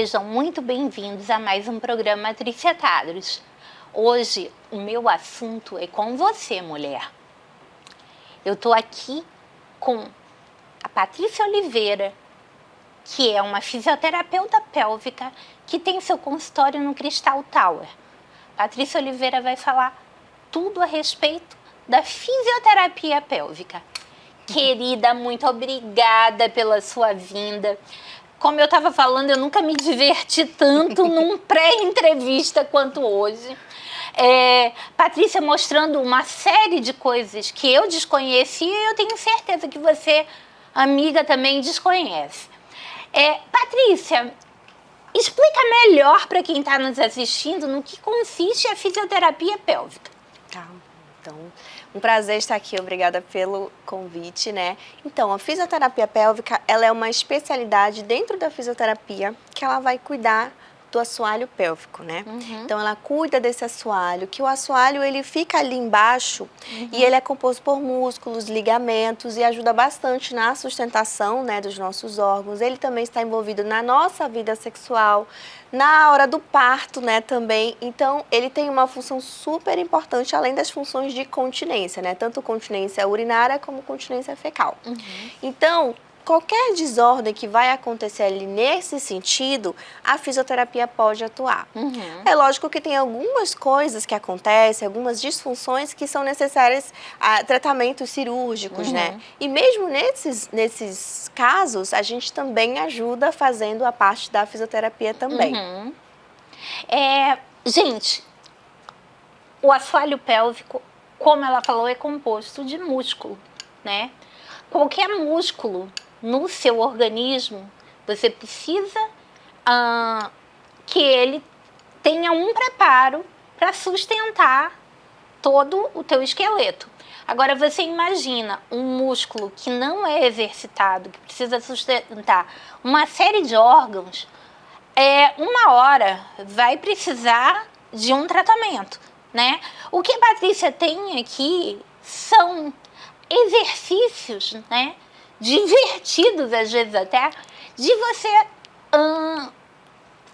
sejam muito bem-vindos a mais um programa Tricetados. Hoje o meu assunto é com você, mulher. Eu tô aqui com a Patrícia Oliveira, que é uma fisioterapeuta pélvica que tem seu consultório no Crystal Tower. Patrícia Oliveira vai falar tudo a respeito da fisioterapia pélvica. Querida, muito obrigada pela sua vinda. Como eu estava falando, eu nunca me diverti tanto num pré-entrevista quanto hoje. Patrícia mostrando uma série de coisas que eu desconhecia e eu tenho certeza que você, amiga, também desconhece. Patrícia, explica melhor para quem está nos assistindo no que consiste a fisioterapia pélvica. Tá, então, um prazer estar aqui, obrigada pelo convite, né? Então, a fisioterapia pélvica, ela é uma especialidade dentro da fisioterapia que ela vai cuidar do assoalho pélvico, né? Então, ela cuida desse assoalho, que o assoalho, ele fica ali embaixo e ele é composto por músculos, ligamentos e ajuda bastante na sustentação, né, dos nossos órgãos. Ele também está envolvido na nossa vida sexual, na hora do parto, né, também. Então, ele tem uma função super importante, além das funções de continência, né? Tanto continência urinária como continência fecal. Então, qualquer desordem que vai acontecer ali nesse sentido, a fisioterapia pode atuar. É lógico que tem algumas coisas que acontecem, algumas disfunções que são necessárias a tratamentos cirúrgicos, né? E mesmo nesses casos, a gente também ajuda fazendo a parte da fisioterapia também. Gente, o assoalho pélvico, como ela falou, é composto de músculo, né? Qualquer músculo no seu organismo, você precisa que ele tenha um preparo para sustentar todo o teu esqueleto. Agora, você imagina um músculo que não é exercitado, que precisa sustentar uma série de órgãos, uma hora vai precisar de um tratamento, né? O que a Patrícia tem aqui são exercícios, né? Divertidos, às vezes até, de você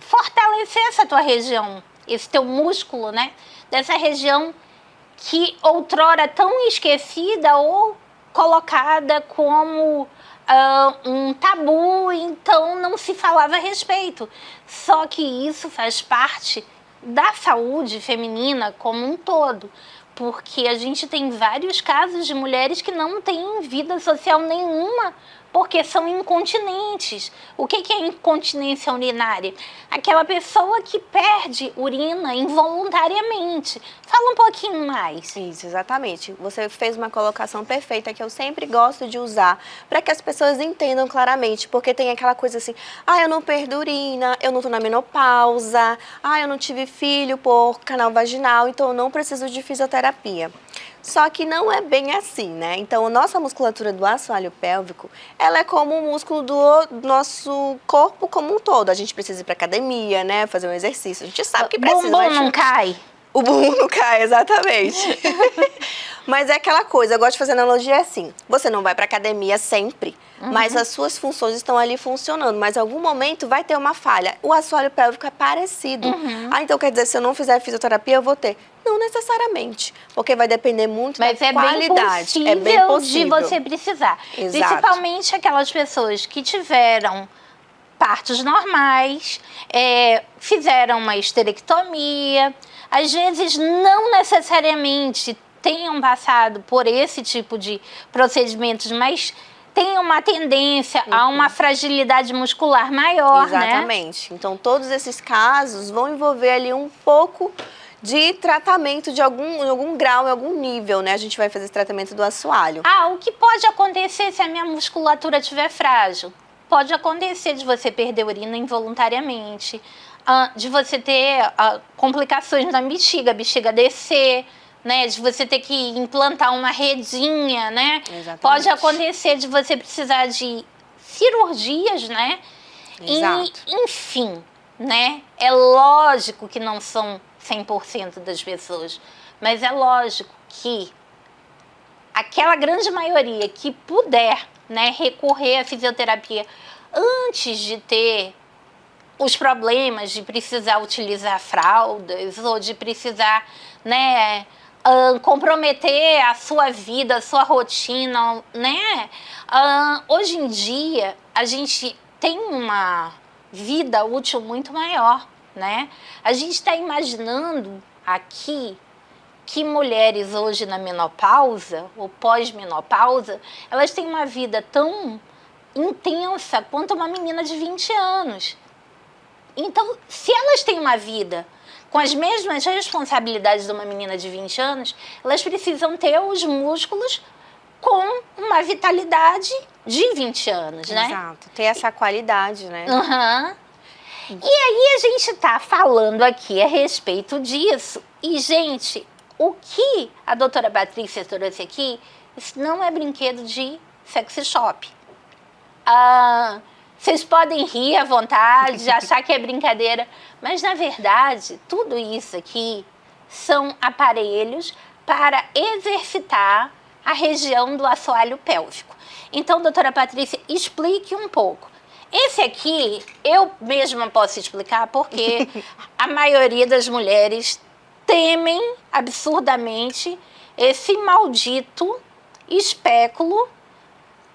fortalecer essa tua região, esse teu músculo, né? Dessa região que outrora tão esquecida ou colocada como um tabu, então não se falava a respeito. Só que isso faz parte da saúde feminina como um todo, porque a gente tem vários casos de mulheres que não têm vida social nenhuma porque são incontinentes. O que é incontinência urinária? Aquela pessoa que perde urina involuntariamente. Fala um pouquinho mais. Isso, exatamente. Você fez uma colocação perfeita que eu sempre gosto de usar para que as pessoas entendam claramente, porque tem aquela coisa assim, eu não perdo urina, eu não estou na menopausa, eu não tive filho por canal vaginal, então eu não preciso de fisioterapia. Só que não é bem assim, né? Então, a nossa musculatura do assoalho pélvico, ela é como o músculo do nosso corpo como um todo. A gente precisa ir pra academia, né? Fazer um exercício. A gente sabe que precisa. O bumbum não cai. O bumbum não cai, exatamente. Mas é aquela coisa, eu gosto de fazer analogia assim. Você não vai pra academia sempre, mas as suas funções estão ali funcionando. Mas em algum momento vai ter uma falha. O assoalho pélvico é parecido. Então quer dizer, se eu não fizer fisioterapia, eu vou ter. Não necessariamente, porque vai depender muito da qualidade. É bem possível de você precisar. Exato. Principalmente aquelas pessoas que tiveram partos normais, fizeram uma histerectomia, às vezes não necessariamente tenham passado por esse tipo de procedimentos, mas tem uma tendência a uma fragilidade muscular maior, Exatamente. Então, todos esses casos vão envolver ali um pouco de tratamento de algum grau, em algum nível, né? A gente vai fazer esse tratamento do assoalho. O que pode acontecer se a minha musculatura estiver frágil? Pode acontecer de você perder urina involuntariamente, de você ter complicações na bexiga, a bexiga descer, né? De você ter que implantar uma redinha, né? Exatamente. Pode acontecer de você precisar de cirurgias, né? Exato. Enfim, né? É lógico que não são 100% das pessoas, mas é lógico que aquela grande maioria que puder, né, recorrer à fisioterapia antes de ter os problemas de precisar utilizar fraldas ou de precisar, né, comprometer a sua vida, a sua rotina, né? Hoje em dia, a gente tem uma vida útil muito maior, né? A gente está imaginando aqui que mulheres hoje na menopausa ou pós-menopausa, elas têm uma vida tão intensa quanto uma menina de 20 anos. Então, se elas têm uma vida com as mesmas responsabilidades de uma menina de 20 anos, elas precisam ter os músculos com uma vitalidade de 20 anos, né? Exato, ter essa qualidade, né? E aí a gente está falando aqui a respeito disso. E, gente, o que a doutora Patrícia trouxe aqui, isso não é brinquedo de sex shop. Vocês podem rir à vontade, achar que é brincadeira, mas, na verdade, tudo isso aqui são aparelhos para exercitar a região do assoalho pélvico. Então, doutora Patrícia, explique um pouco. Esse aqui, eu mesma posso explicar porque a maioria das mulheres temem absurdamente esse maldito espéculo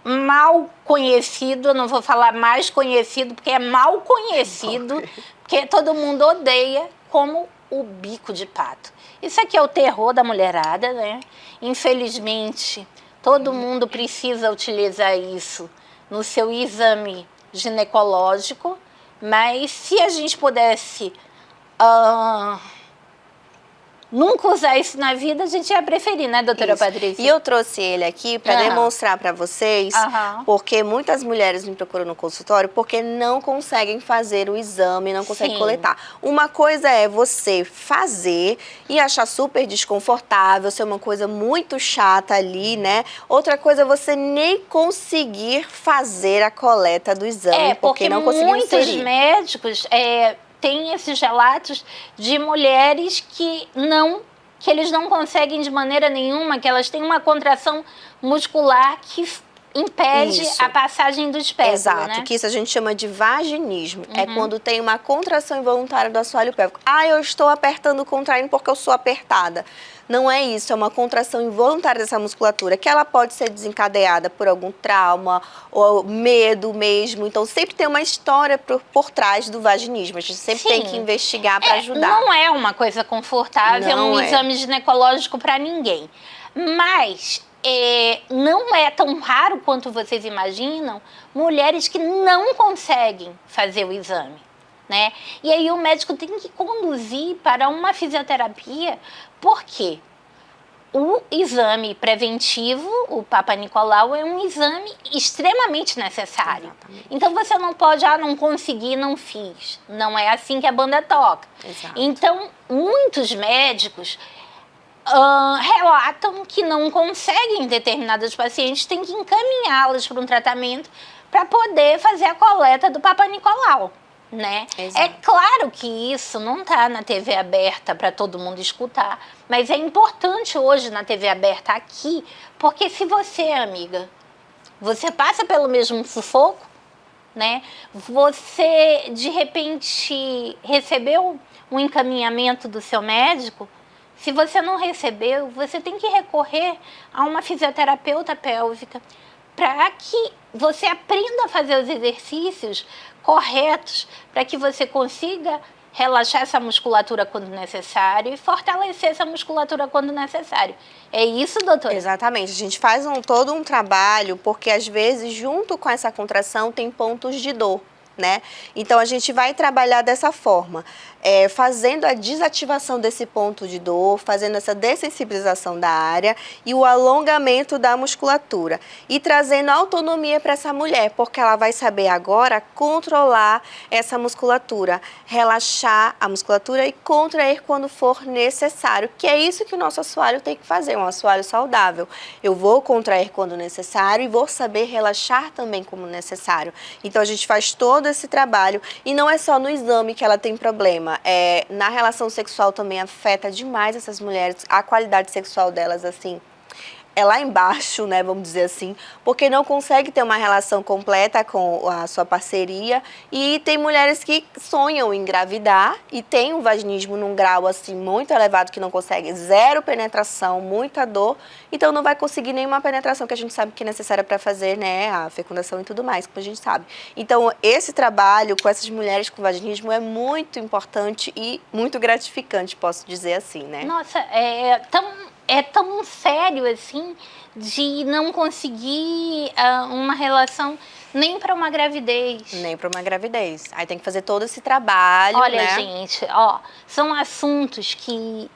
mal conhecido, eu não vou falar mais conhecido, porque é mal conhecido, porque todo mundo odeia, como o bico de pato. Isso aqui é o terror da mulherada, né? Infelizmente, todo mundo precisa utilizar isso no seu exame ginecológico, mas se a gente pudesse nunca usar isso na vida, a gente ia preferir, né, doutora Patrícia? E eu trouxe ele aqui para demonstrar para vocês, porque muitas mulheres me procuram no consultório porque não conseguem fazer o exame, não conseguem coletar. Uma coisa é você fazer e achar super desconfortável, ser uma coisa muito chata ali, né? Outra coisa é você nem conseguir fazer a coleta do exame, porque não conseguiu inserir. Muitos médicos tem esses relatos de mulheres que eles não conseguem de maneira nenhuma, que elas têm uma contração muscular que impede a passagem do espéculo. Exato, né? Que isso a gente chama de vaginismo. É quando tem uma contração involuntária do assoalho pélvico. Eu estou apertando, contraindo porque eu sou apertada. Não é isso, é uma contração involuntária dessa musculatura, que ela pode ser desencadeada por algum trauma ou medo mesmo. Então, sempre tem uma história por trás do vaginismo. A gente sempre tem que investigar para ajudar. Não é uma coisa confortável, um exame ginecológico para ninguém. Mas não é tão raro quanto vocês imaginam mulheres que não conseguem fazer o exame. Né? E aí o médico tem que conduzir para uma fisioterapia, porque o exame preventivo, o Papa Nicolau, é um exame extremamente necessário. Exatamente. Então você não pode, não consegui, não fiz. Não é assim que a banda toca. Exato. Então, muitos médicos relatam que não conseguem determinadas pacientes, tem que encaminhá-las para um tratamento para poder fazer a coleta do Papa Nicolau. Né? É claro que isso não está na TV aberta para todo mundo escutar, mas é importante hoje na TV aberta aqui, porque se você, amiga, você passa pelo mesmo sufoco, né? Você de repente recebeu um encaminhamento do seu médico, se você não recebeu, você tem que recorrer a uma fisioterapeuta pélvica para que você aprenda a fazer os exercícios corretos, para que você consiga relaxar essa musculatura quando necessário e fortalecer essa musculatura quando necessário. É isso, doutora? Exatamente. A gente faz todo um trabalho, porque às vezes, junto com essa contração, tem pontos de dor. Né? Então, a gente vai trabalhar dessa forma, fazendo a desativação desse ponto de dor, fazendo essa dessensibilização da área e o alongamento da musculatura. E trazendo autonomia para essa mulher, porque ela vai saber agora controlar essa musculatura, relaxar a musculatura e contrair quando for necessário, que é isso que o nosso assoalho tem que fazer, um assoalho saudável. Eu vou contrair quando necessário e vou saber relaxar também como necessário. Então, a gente faz todo esse trabalho e não é só no exame que ela tem problema, na relação sexual também afeta demais essas mulheres, a qualidade sexual delas, assim, é lá embaixo, né, vamos dizer assim, porque não consegue ter uma relação completa com a sua parceria. E tem mulheres que sonham em engravidar e tem um vaginismo num grau assim muito elevado que não consegue, zero penetração, muita dor, então não vai conseguir nenhuma penetração que a gente sabe que é necessária para fazer, né, a fecundação e tudo mais, como a gente sabe. Então esse trabalho com essas mulheres com vaginismo é muito importante e muito gratificante, posso dizer assim, né? Nossa, é tão sério assim de não conseguir uma relação nem para uma gravidez. Nem para uma gravidez. Aí tem que fazer todo esse trabalho, Olha, né? gente, ó, são assuntos que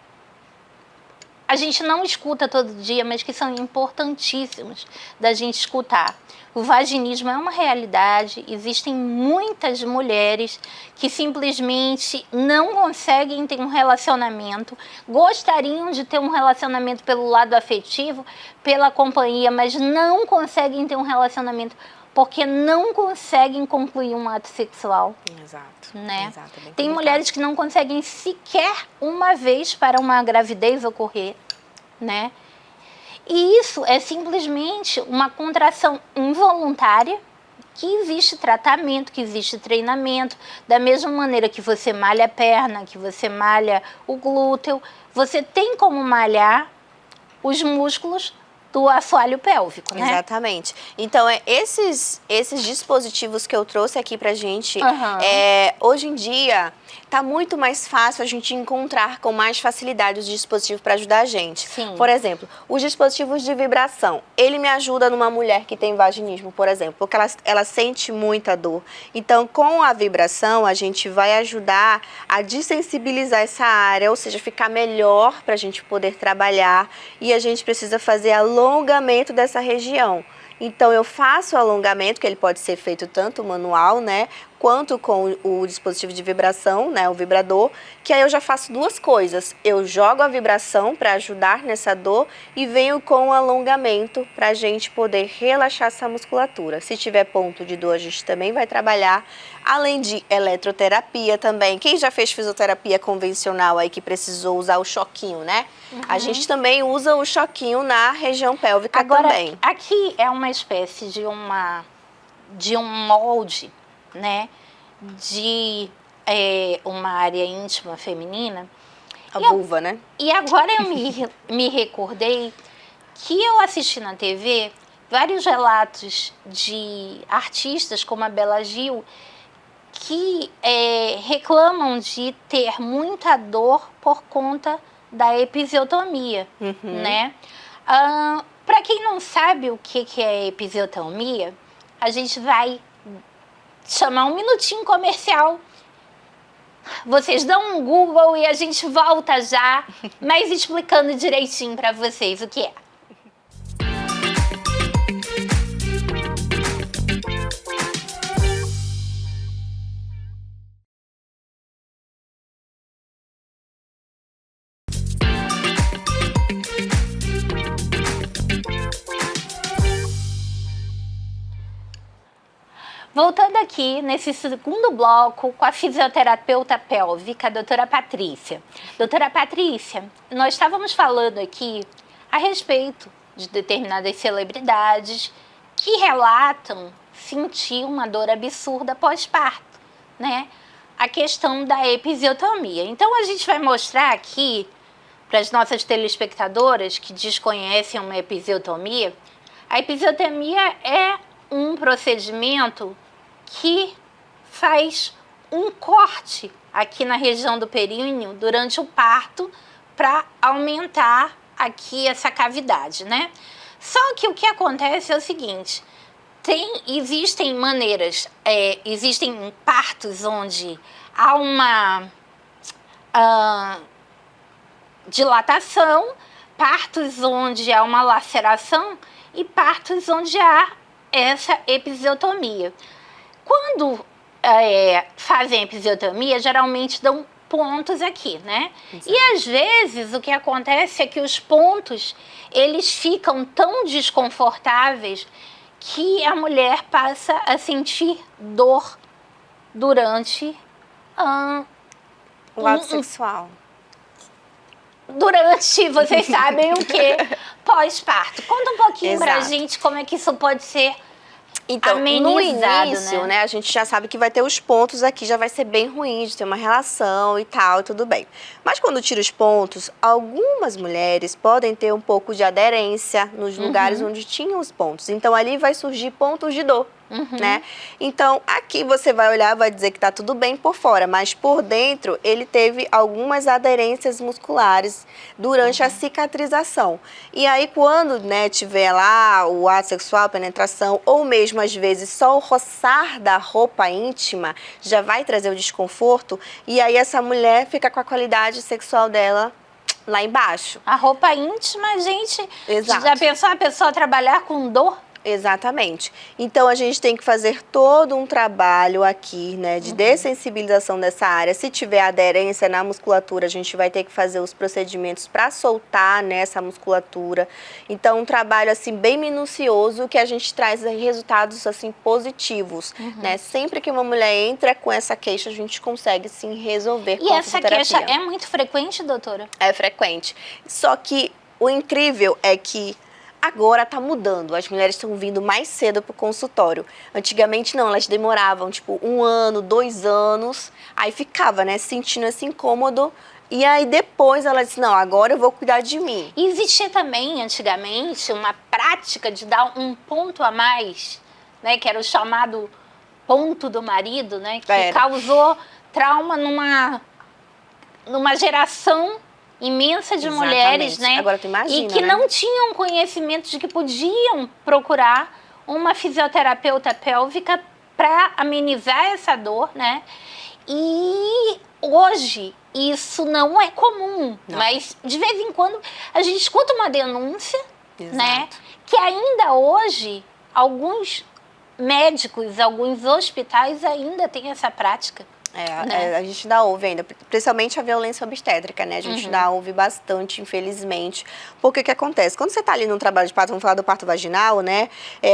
a gente não escuta todo dia, mas que são importantíssimos da gente escutar. O vaginismo é uma realidade, existem muitas mulheres que simplesmente não conseguem ter um relacionamento, gostariam de ter um relacionamento pelo lado afetivo, pela companhia, mas não conseguem ter um relacionamento porque não conseguem concluir um ato sexual. Exato. Né? Exato, é bem Tem complicado. mulheres que não conseguem sequer uma vez para uma gravidez ocorrer, né? E isso é simplesmente uma contração involuntária, que existe tratamento, que existe treinamento, da mesma maneira que você malha a perna, que você malha o glúteo, você tem como malhar os músculos do assoalho pélvico, né? Exatamente. Então, esses dispositivos que eu trouxe aqui pra gente, hoje em dia, tá muito mais fácil a gente encontrar com mais facilidade os dispositivos para ajudar a gente. Sim. Por exemplo, os dispositivos de vibração. Ele me ajuda numa mulher que tem vaginismo, por exemplo, porque ela sente muita dor. Então, com a vibração, a gente vai ajudar a dessensibilizar essa área, ou seja, ficar melhor pra gente poder trabalhar. E a gente precisa fazer alongamento dessa região. Então eu faço o alongamento, que ele pode ser feito tanto manual, né, quanto com o dispositivo de vibração, né, o vibrador, que aí eu já faço duas coisas. Eu jogo a vibração para ajudar nessa dor e venho com o alongamento para a gente poder relaxar essa musculatura. Se tiver ponto de dor, a gente também vai trabalhar, além de eletroterapia também. Quem já fez fisioterapia convencional aí que precisou usar o choquinho, né? A gente também usa o choquinho na região pélvica também. Aqui é uma espécie de um molde, né, de uma área íntima feminina. A vulva, né? E agora eu me recordei que eu assisti na TV vários relatos de artistas como a Bela Gil que reclamam de ter muita dor por conta da episiotomia, né? Para quem não sabe o que é episiotomia, a gente vai chamar um minutinho comercial. Vocês dão um Google e a gente volta já, mas explicando direitinho para vocês o que é. Voltando aqui nesse segundo bloco com a fisioterapeuta pélvica, a doutora Patrícia. Doutora Patrícia, nós estávamos falando aqui a respeito de determinadas celebridades que relatam sentir uma dor absurda pós-parto, né? A questão da episiotomia. Então, a gente vai mostrar aqui para as nossas telespectadoras que desconhecem uma episiotomia. A episiotomia é um procedimento que faz um corte aqui na região do períneo durante o parto para aumentar aqui essa cavidade, né? Só que o que acontece é o seguinte, existem maneiras, existem partos onde há uma dilatação, partos onde há uma laceração e partos onde há essa episiotomia. Quando fazem episiotomia, geralmente dão pontos aqui, né? Exato. E às vezes o que acontece é que os pontos, eles ficam tão desconfortáveis que a mulher passa a sentir dor durante o ato sexual. durante, vocês sabem o que? Pós-parto. Conta um pouquinho pra gente como é que isso pode ser então, no início, né? A gente já sabe que vai ter os pontos aqui, já vai ser bem ruim de ter uma relação e tal, e tudo bem. Mas quando tira os pontos, algumas mulheres podem ter um pouco de aderência nos lugares onde tinham os pontos. Então, ali vai surgir pontos de dor. Né? Então, aqui você vai olhar, vai dizer que tá tudo bem por fora, mas por dentro ele teve algumas aderências musculares durante a cicatrização. E aí, quando, né, tiver lá o ato sexual, a penetração, ou mesmo às vezes só o roçar da roupa íntima, já vai trazer o desconforto, e aí essa mulher fica com a qualidade sexual dela lá embaixo. A roupa íntima, gente, Exato. Já pensou a pessoa trabalhar com dor? Exatamente. Então, a gente tem que fazer todo um trabalho aqui, né, de dessensibilização dessa área. Se tiver aderência na musculatura, a gente vai ter que fazer os procedimentos para soltar nessa musculatura. Então, um trabalho, assim, bem minucioso, que a gente traz resultados, assim, positivos, né? Sempre que uma mulher entra com essa queixa, a gente consegue, sim, resolver com a fisioterapia. E essa queixa é muito frequente, doutora? É frequente. Só que o incrível é que agora está mudando, as mulheres estão vindo mais cedo para o consultório. Antigamente não, elas demoravam tipo 1 ano, 2 anos, aí ficava, né, sentindo esse incômodo. E aí depois ela disse, não, agora eu vou cuidar de mim. E existia também, antigamente, uma prática de dar um ponto a mais, né, que era o chamado ponto do marido, né, que causou trauma numa geração imensa de mulheres, né? Agora tu imagina, e que não tinham conhecimento de que podiam procurar uma fisioterapeuta pélvica para amenizar essa dor, né? E hoje isso não é comum, mas de vez em quando a gente escuta uma denúncia, né? Que ainda hoje alguns médicos, alguns hospitais ainda têm essa prática. A gente ainda ouve ainda, principalmente a violência obstétrica, né? A gente ainda ouve bastante, infelizmente. Porque o que acontece? Quando você tá ali num trabalho de parto, vamos falar do parto vaginal, né?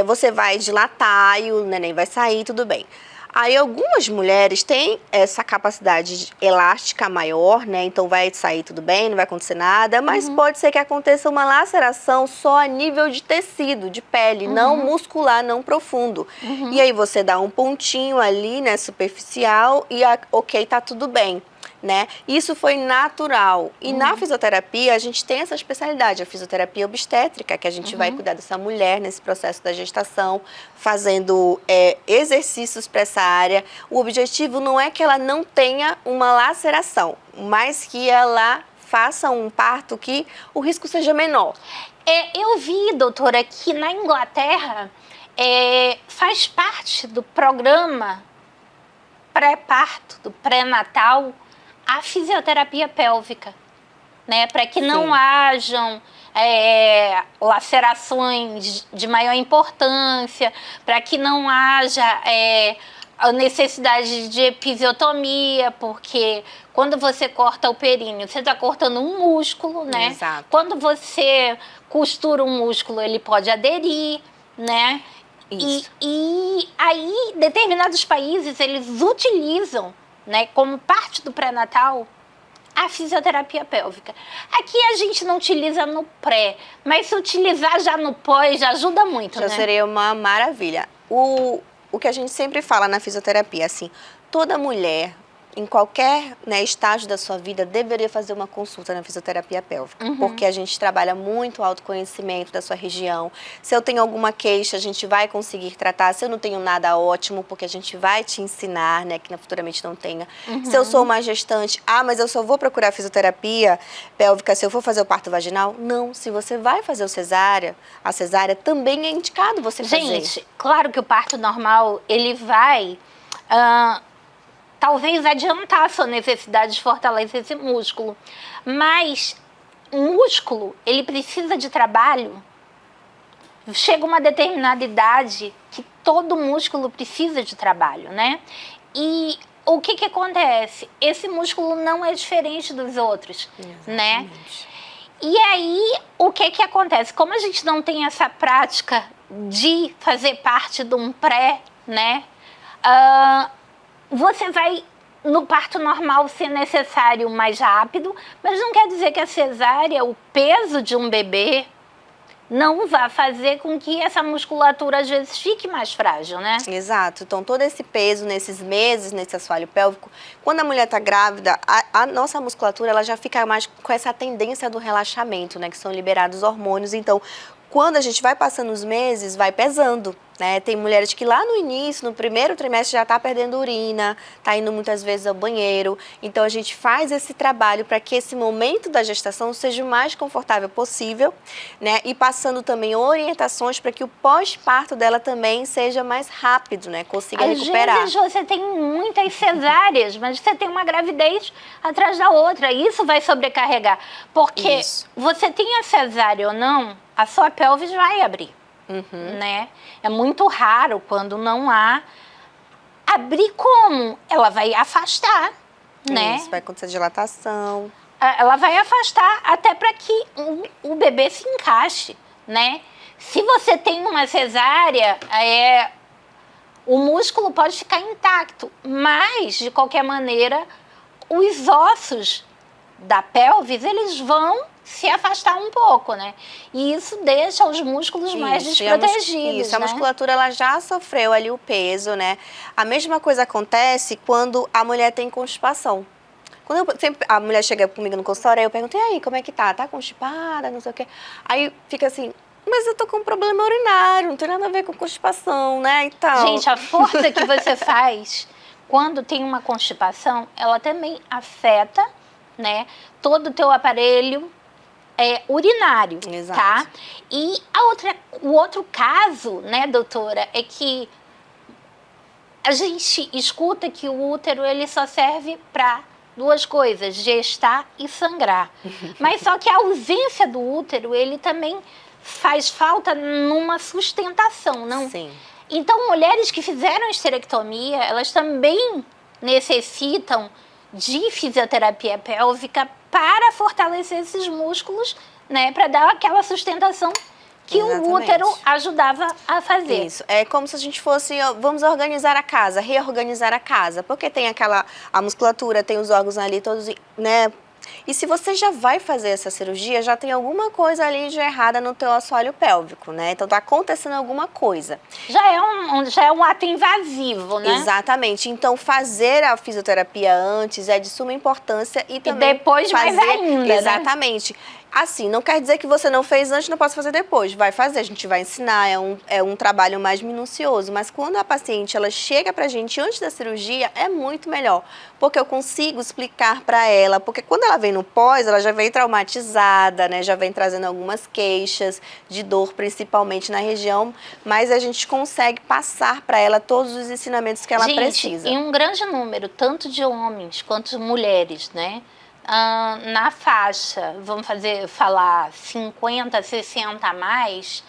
Você vai dilatar e o neném vai sair, tudo bem. Aí algumas mulheres têm essa capacidade elástica maior, né? Então vai sair tudo bem, não vai acontecer nada, mas pode ser que aconteça uma laceração só a nível de tecido, de pele, não muscular, não profundo. E aí você dá um pontinho ali, né, superficial e ok, tá tudo bem. Né? Isso foi natural. E na fisioterapia, a gente tem essa especialidade, a fisioterapia obstétrica, que a gente vai cuidar dessa mulher nesse processo da gestação, fazendo exercícios para essa área. O objetivo não é que ela não tenha uma laceração, mas que ela faça um parto que o risco seja menor. Eu vi, doutora, que na Inglaterra faz parte do programa pré-parto, do pré-natal, a fisioterapia pélvica, né? Para que não hajam lacerações de maior importância, para que não haja a necessidade de episiotomia, porque quando você corta o períneo, você está cortando um músculo, né? Exato. Quando você costura um músculo, ele pode aderir, né? E aí, determinados países, eles utilizam, né, como parte do pré-natal, a fisioterapia pélvica. Aqui a gente não utiliza no pré, mas se utilizar já no pós, já ajuda muito, já né? Seria uma maravilha. O que a gente sempre fala na fisioterapia, assim, toda mulher, em qualquer, né, estágio da sua vida, deveria fazer uma consulta na fisioterapia pélvica, porque a gente trabalha muito o autoconhecimento da sua região. Se eu tenho alguma queixa, a gente vai conseguir tratar. Se eu não tenho nada, ótimo, porque a gente vai te ensinar, né, que futuramente não tenha. Se eu sou uma gestante, mas eu só vou procurar fisioterapia pélvica se eu for fazer o parto vaginal? Não, se você vai fazer a cesárea também é indicado você fazer. Gente, claro que o parto normal, ele vai talvez adiantar a sua necessidade de fortalecer esse músculo. Mas o músculo, ele precisa de trabalho. Chega uma determinada idade que todo músculo precisa de trabalho, né? E o que acontece? Esse músculo não é diferente dos outros, né? E aí, o que acontece? Como a gente não tem essa prática de fazer parte de um pré, né? Você vai no parto normal ser necessário mais rápido, mas não quer dizer que a cesárea, o peso de um bebê, não vai fazer com que essa musculatura às vezes fique mais frágil, né? Exato. Então, todo esse peso nesses meses, nesse assoalho pélvico, quando a mulher está grávida, a nossa musculatura ela já fica mais com essa tendência do relaxamento, né? Que são liberados hormônios. Então, quando a gente vai passando os meses, vai pesando, né? Tem mulheres que lá no início, no primeiro trimestre, já está perdendo urina, está indo muitas vezes ao banheiro. Então, a gente faz esse trabalho para que esse momento da gestação seja o mais confortável possível, né? E passando também orientações para que o pós-parto dela também seja mais rápido, né? Consiga recuperar. Às vezes você tem muitas cesáreas, mas você tem uma gravidez atrás da outra. Isso vai sobrecarregar. Porque você tem a cesárea ou não, a sua pelvis vai abrir, né? É muito raro quando não há. Abrir como? Ela vai afastar, né? Isso, vai acontecer dilatação. Ela vai afastar até para que o bebê se encaixe, né? Se você tem uma cesárea, o músculo pode ficar intacto, mas, de qualquer maneira, os ossos da pelvis, eles vão se afastar um pouco, né? E isso deixa os músculos mais desprotegidos, a musculatura ela já sofreu ali o peso, né? A mesma coisa acontece quando a mulher tem constipação. Quando a mulher chega comigo no consultório, aí eu pergunto, e aí, como é que tá? Tá constipada, não sei o quê. Aí fica assim, mas eu tô com um problema urinário, não tem nada a ver com constipação, né? Então... Gente, a força que você faz quando tem uma constipação, ela também afeta, né, todo o teu aparelho urinário, tá? E o outro caso, né, doutora, é que a gente escuta que o útero ele só serve para duas coisas, gestar e sangrar. Mas só que a ausência do útero, ele também faz falta numa sustentação, não? Sim. Então, mulheres que fizeram esterectomia, elas também necessitam de fisioterapia pélvica para fortalecer esses músculos, né, para dar aquela sustentação que o útero ajudava a fazer. Isso, é como se a gente fosse, vamos organizar a casa, reorganizar a casa, porque tem a musculatura, tem os órgãos ali todos, né? E se você já vai fazer essa cirurgia, já tem alguma coisa ali de errada no teu assoalho pélvico, né? Então tá acontecendo alguma coisa. Já é um ato invasivo, né? Exatamente. Então fazer a fisioterapia antes é de suma importância e também depois fazer... mais ainda, exatamente. Né? Assim, não quer dizer que você não fez antes, não possa fazer depois. Vai fazer, a gente vai ensinar, é um trabalho mais minucioso. Mas quando a paciente ela chega pra gente antes da cirurgia, é muito melhor. Porque eu consigo explicar pra ela. Porque quando ela vem no pós, ela já vem traumatizada, né? Já vem trazendo algumas queixas de dor, principalmente na região. Mas a gente consegue passar pra ela todos os ensinamentos que ela precisa. Em um grande número, tanto de homens quanto de mulheres, né? Na faixa, vamos falar 50, 60 a mais,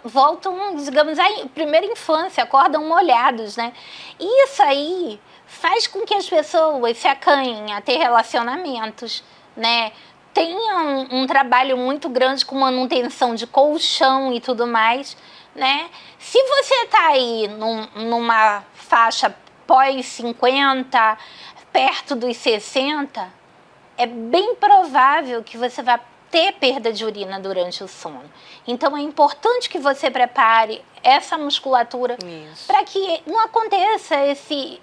voltam, digamos, à primeira infância, acordam molhados, né? E isso aí faz com que as pessoas se acanhem a ter relacionamentos, né? Tenham um trabalho muito grande com manutenção de colchão e tudo mais, né? Se você tá aí numa faixa pós-50, perto dos 60, é bem provável que você vá ter perda de urina durante o sono. Então, é importante que você prepare essa musculatura para que não aconteça esse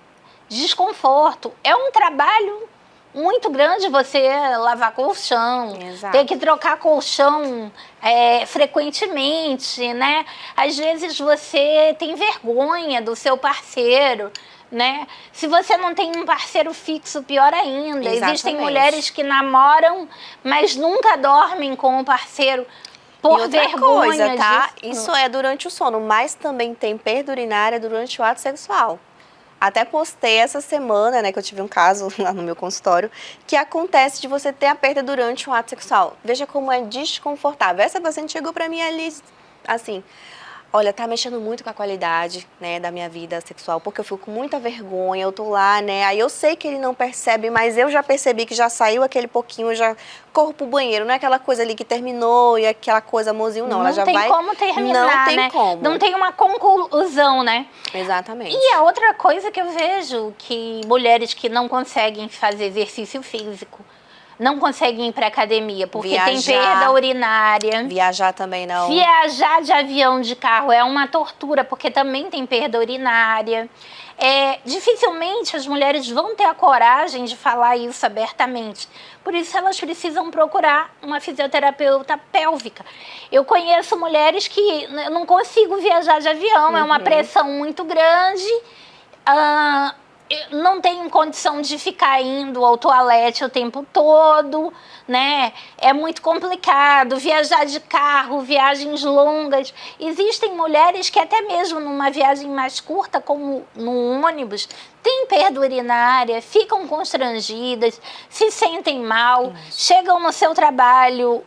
desconforto. É um trabalho muito grande você lavar colchão, ter que trocar colchão frequentemente, né? Às vezes você tem vergonha do seu parceiro, né? Se você não tem um parceiro fixo, pior ainda. Existem mulheres que namoram, mas nunca dormem com o parceiro por vergonha tá? Isso é durante o sono, mas também tem perda urinária durante o ato sexual. Até postei essa semana, né, que eu tive um caso lá no meu consultório, que acontece de você ter a perda durante o ato sexual. Veja como é desconfortável. Essa paciente chegou pra mim ali, assim... Olha, tá mexendo muito com a qualidade, né, da minha vida sexual, porque eu fico com muita vergonha, eu tô lá, né, aí eu sei que ele não percebe, mas eu já percebi que já saiu aquele pouquinho, eu já corro pro banheiro, não é aquela coisa ali que terminou e aquela coisa mozinho, não, ela já vai... Não tem como terminar, não tem né? como. Não tem uma conclusão, né? Exatamente. E a outra coisa que eu vejo, que mulheres que não conseguem fazer exercício físico, não conseguem ir para academia porque tem perda urinária. Viajar também não. Viajar de avião, de carro é uma tortura porque também tem perda urinária. Dificilmente as mulheres vão ter a coragem de falar isso abertamente. Por isso elas precisam procurar uma fisioterapeuta pélvica. Eu conheço mulheres que eu não consigo viajar de avião, é uma pressão muito grande. Não tenho condição de ficar indo ao toalete o tempo todo, né? É muito complicado viajar de carro, viagens longas. Existem mulheres que até mesmo numa viagem mais curta, como no ônibus, têm perda urinária, ficam constrangidas, se sentem mal, chegam no seu trabalho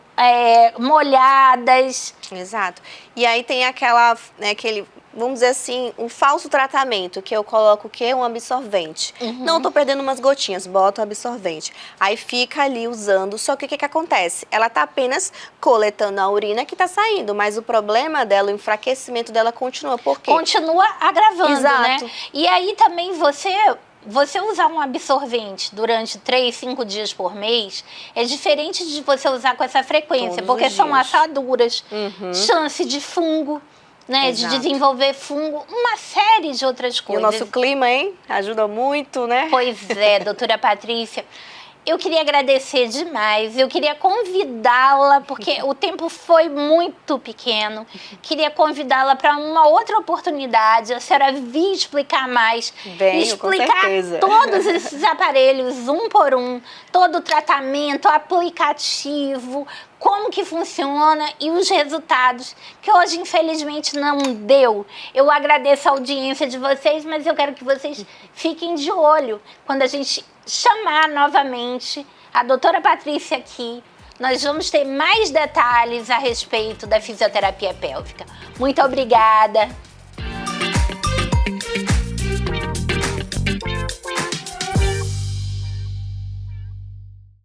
molhadas. Exato. E aí tem aquele, vamos dizer assim, um falso tratamento, que eu coloco o quê? Um absorvente. Não, tô perdendo umas gotinhas, boto o absorvente. Aí fica ali usando, só que o que acontece? Ela tá apenas coletando a urina que tá saindo, mas o problema dela, o enfraquecimento dela continua. Por quê? Continua agravando, exato, né? E aí também você usar um absorvente durante 3, 5 dias por mês é diferente de você usar com essa frequência, porque são assaduras, chance de fungo, né, de desenvolver fungo, uma série de outras coisas. E o nosso clima, hein? Ajuda muito, né? Pois é, doutora Patrícia. Eu queria agradecer demais, eu queria convidá-la, porque o tempo foi muito pequeno, queria convidá-la para uma outra oportunidade, a senhora vir explicar mais, explicar todos esses aparelhos, um por um, todo o tratamento, aplicativo, como que funciona e os resultados, que hoje infelizmente não deu. Eu agradeço a audiência de vocês, mas eu quero que vocês fiquem de olho quando a gente chamar novamente a doutora Patrícia aqui. Nós vamos ter mais detalhes a respeito da fisioterapia pélvica. Muito obrigada.